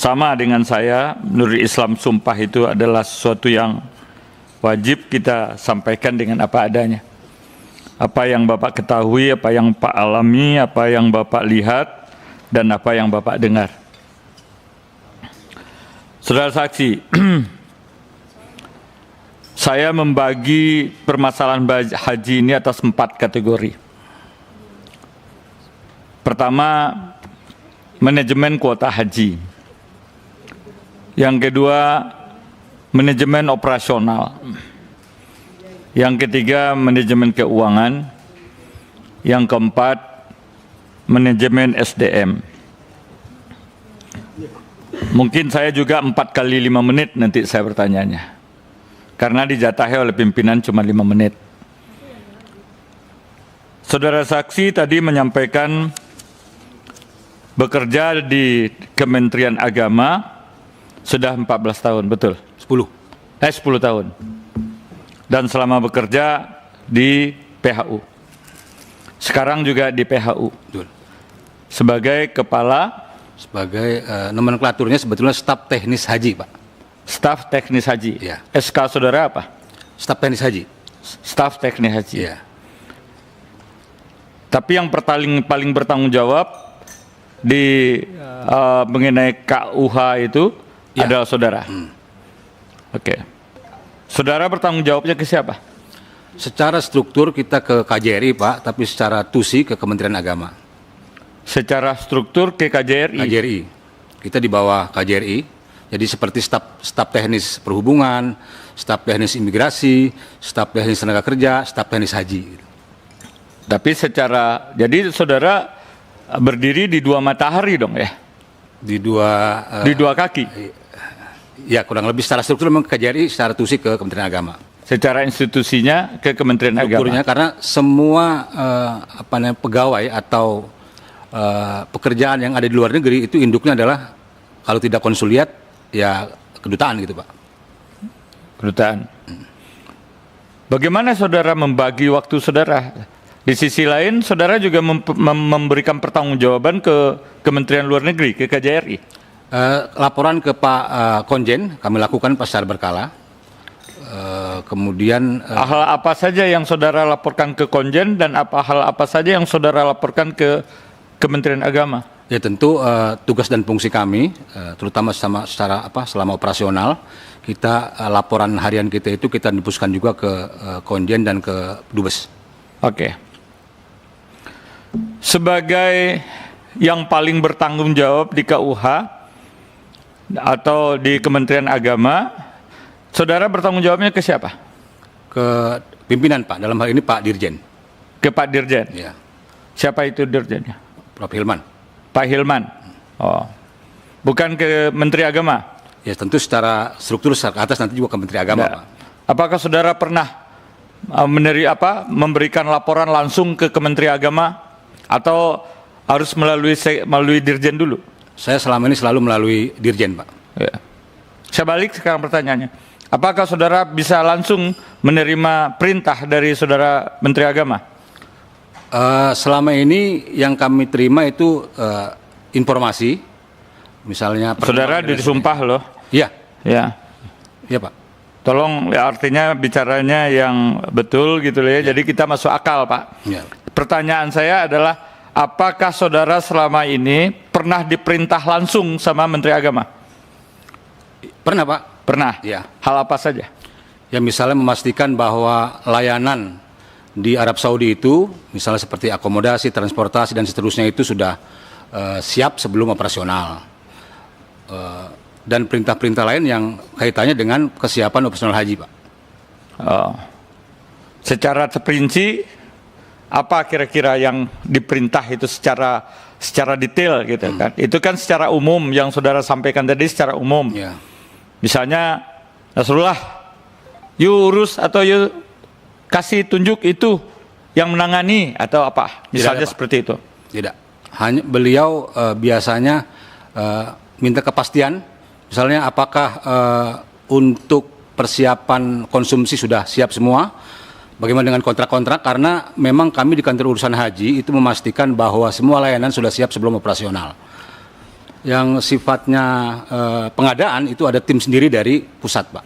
sama dengan saya, menurut Islam sumpah itu adalah sesuatu yang wajib kita sampaikan dengan apa adanya. Apa yang Bapak ketahui, apa yang Pak alami, apa yang Bapak lihat, dan apa yang Bapak dengar. Saudara saksi, saya membagi permasalahan haji ini atas 4 kategori. Pertama, manajemen kuota haji. Yang kedua, manajemen operasional. Yang ketiga, manajemen keuangan. Yang keempat, manajemen SDM. Mungkin saya juga 4 kali 5 menit nanti saya bertanyanya. Karena dijatahi oleh pimpinan cuma 5 menit. Saudara saksi tadi menyampaikan bekerja di Kementerian Agama sudah 14 tahun, betul? 10 tahun. Dan selama bekerja di PHU. Sekarang juga di PHU. Betul. Sebagai kepala? Sebagai nomenklaturnya sebetulnya staf teknis haji, Pak. Staf teknis haji? Ya. SK saudara apa? Staf teknis haji. Staf teknis haji? Ya. Tapi yang paling bertanggung jawab di mengenai KUH itu ya, adalah saudara? Oke. Saudara bertanggung jawabnya ke siapa? Secara struktur kita ke KJRI, Pak, tapi secara TUSI ke Kementerian Agama. Secara struktur ke KJRI? KJRI. Kita di bawah KJRI. Jadi seperti staf teknis perhubungan, staf teknis imigrasi, staf teknis tenaga kerja, staf teknis haji. Tapi jadi saudara berdiri di 2 matahari dong ya? Di dua kaki? Ya kurang lebih secara struktur memang KJRI, secara TUSI ke Kementerian Agama. Secara institusinya ke Kementerian Agama? Karena semua pegawai atau pekerjaan yang ada di luar negeri itu induknya adalah kalau tidak konsuliat ya kedutaan gitu, Pak. Kedutaan. Bagaimana saudara membagi waktu saudara? Di sisi lain saudara juga memberikan pertanggungjawaban ke Kementerian Luar Negeri, ke KJRI. Laporan ke Pak Konjen kami lakukan secara berkala. Kemudian hal apa saja yang saudara laporkan ke Konjen dan hal apa saja yang saudara laporkan ke Kementerian Agama? Ya tentu tugas dan fungsi kami, terutama selama operasional, kita laporan harian kita itu kita dipuskan juga ke Konjen dan ke Dubes. Oke. Sebagai yang paling bertanggung jawab di KUH atau di Kementerian Agama, saudara bertanggung jawabnya ke siapa? Ke pimpinan, Pak. Dalam hal ini Pak Dirjen. Ke Pak Dirjen? Ya. Siapa itu Dirjennya? Prof. Hilman. Pak Hilman? Oh. Bukan ke Menteri Agama? Ya tentu secara struktur ke atas nanti juga ke Menteri Agama, Pak. Apakah saudara pernah memberikan laporan langsung ke Kementerian Agama atau harus melalui Dirjen dulu? Saya selama ini selalu melalui Dirjen, Pak. Ya. Saya balik sekarang pertanyaannya. Apakah saudara bisa langsung menerima perintah dari saudara Menteri Agama? Selama ini yang kami terima itu informasi, misalnya. Saudara disumpah loh. Iya. Ya. Iya, Pak. Tolong ya, artinya bicaranya yang betul gitu loh ya. Jadi kita masuk akal, Pak. Ya. Pertanyaan saya adalah, apakah saudara selama ini pernah diperintah langsung sama Menteri Agama? Pernah, Pak. Pernah? Ya. Hal apa saja? Ya misalnya memastikan bahwa layanan di Arab Saudi itu, misalnya seperti akomodasi, transportasi, dan seterusnya itu sudah siap sebelum operasional. Dan perintah-perintah lain yang kaitannya dengan kesiapan operasional haji, Pak. Oh. Secara terperinci, apa kira-kira yang diperintah itu secara detail gitu kan? Itu kan secara umum yang saudara sampaikan tadi secara umum. Ya. Misalnya, Nasrullah, you urus atau you kasih tunjuk itu yang menangani atau apa? Misalnya Tidak, seperti itu. Tidak. Hanya beliau biasanya minta kepastian, misalnya apakah untuk persiapan konsumsi sudah siap semua, bagaimana dengan kontrak-kontrak, karena memang kami di kantor urusan haji itu memastikan bahwa semua layanan sudah siap sebelum operasional. Yang sifatnya pengadaan itu ada tim sendiri dari pusat, Pak.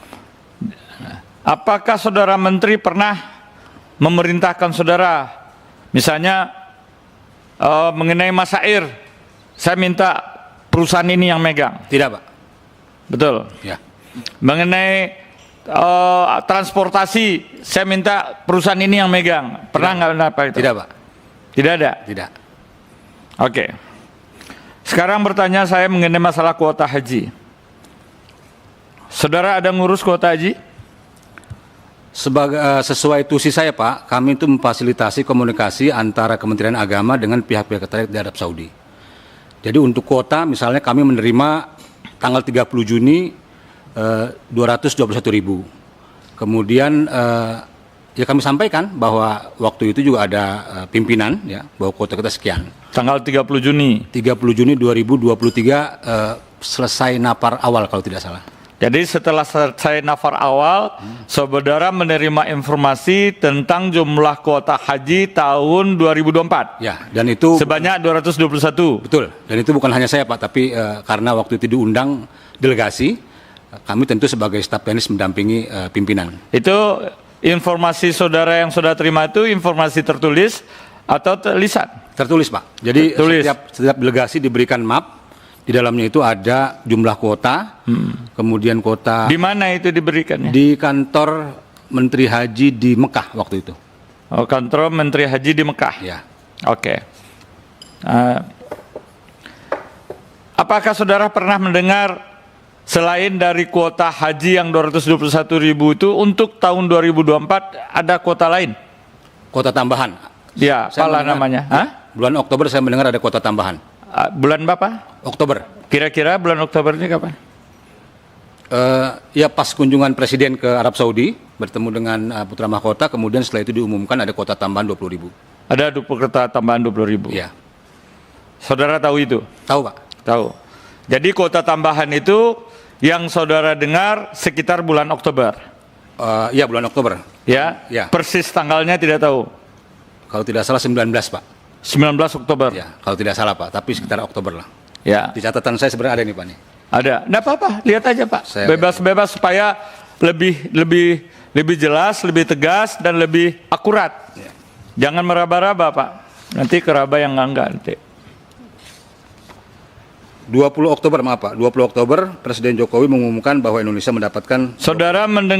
Apakah saudara menteri pernah memerintahkan saudara, misalnya mengenai masair, saya minta perusahaan ini yang megang? Tidak, Pak. Betul. Ya. Mengenai transportasi, saya minta perusahaan ini yang megang. Pernah nggak apa itu? Tidak, Pak. Tidak ada. Tidak. Oke. Sekarang bertanya saya mengenai masalah kuota haji. Saudara ada ngurus kuota haji? Sesuai tusi saya, Pak, kami itu memfasilitasi komunikasi antara Kementerian Agama dengan pihak-pihak terkait di Arab Saudi. Jadi untuk kuota, misalnya kami menerima tanggal 30 Juni 221.000. Kemudian ya kami sampaikan bahwa waktu itu juga ada pimpinan ya bahwa kuota kita sekian. Tanggal 30 Juni. 30 Juni 2023 selesai nafar awal kalau tidak salah. Jadi setelah selesai nafar awal, saudara menerima informasi tentang jumlah kuota haji tahun 2024. Ya, dan itu sebanyak 221. Betul. Dan itu bukan hanya saya, Pak, tapi karena waktu itu diundang delegasi, kami tentu sebagai staf teknis mendampingi pimpinan. Itu informasi saudara yang saudara terima itu informasi tertulis atau lisan? Tertulis, Pak. Jadi setiap delegasi diberikan map. Di dalamnya itu ada jumlah kuota, kemudian kuota. Di mana itu diberikannya? Di kantor Menteri Haji di Mekah waktu itu. Oh, kantor Menteri Haji di Mekah. Ya. Oke. Apakah saudara pernah mendengar selain dari kuota haji yang 221.000 itu untuk tahun 2024 ada kuota lain? Kuota tambahan. Ya, apa namanya? Ya, bulan Oktober saya mendengar ada kuota tambahan. Bulan berapa? Oktober. Kira-kira bulan Oktober ini kapan? Ya pas kunjungan Presiden ke Arab Saudi bertemu dengan Putra Mahkota, kemudian setelah itu diumumkan ada kuota tambahan 20.000. Ada kuota tambahan 20.000. Iya. Saudara tahu itu? Tahu, Pak. Tahu. Jadi kuota tambahan itu yang saudara dengar sekitar bulan Oktober. Iya, bulan Oktober. Ya. Ya. Persis tanggalnya tidak tahu. Kalau tidak salah 19, Pak. 19 Oktober. Ya, kalau tidak salah, Pak, tapi sekitar Oktober lah. Ya. Di catatan saya sebenarnya ada nih, Pak nih. Ada. Nggak apa-apa, lihat aja, Pak. Bebas-bebas supaya lebih jelas, lebih tegas dan lebih akurat. Ya. Jangan meraba-raba, Pak. Nanti keraba yang enggak nanti. 20 Oktober, maaf, Pak. 20 Oktober Presiden Jokowi mengumumkan bahwa Indonesia mendapatkan. Saudara mendengar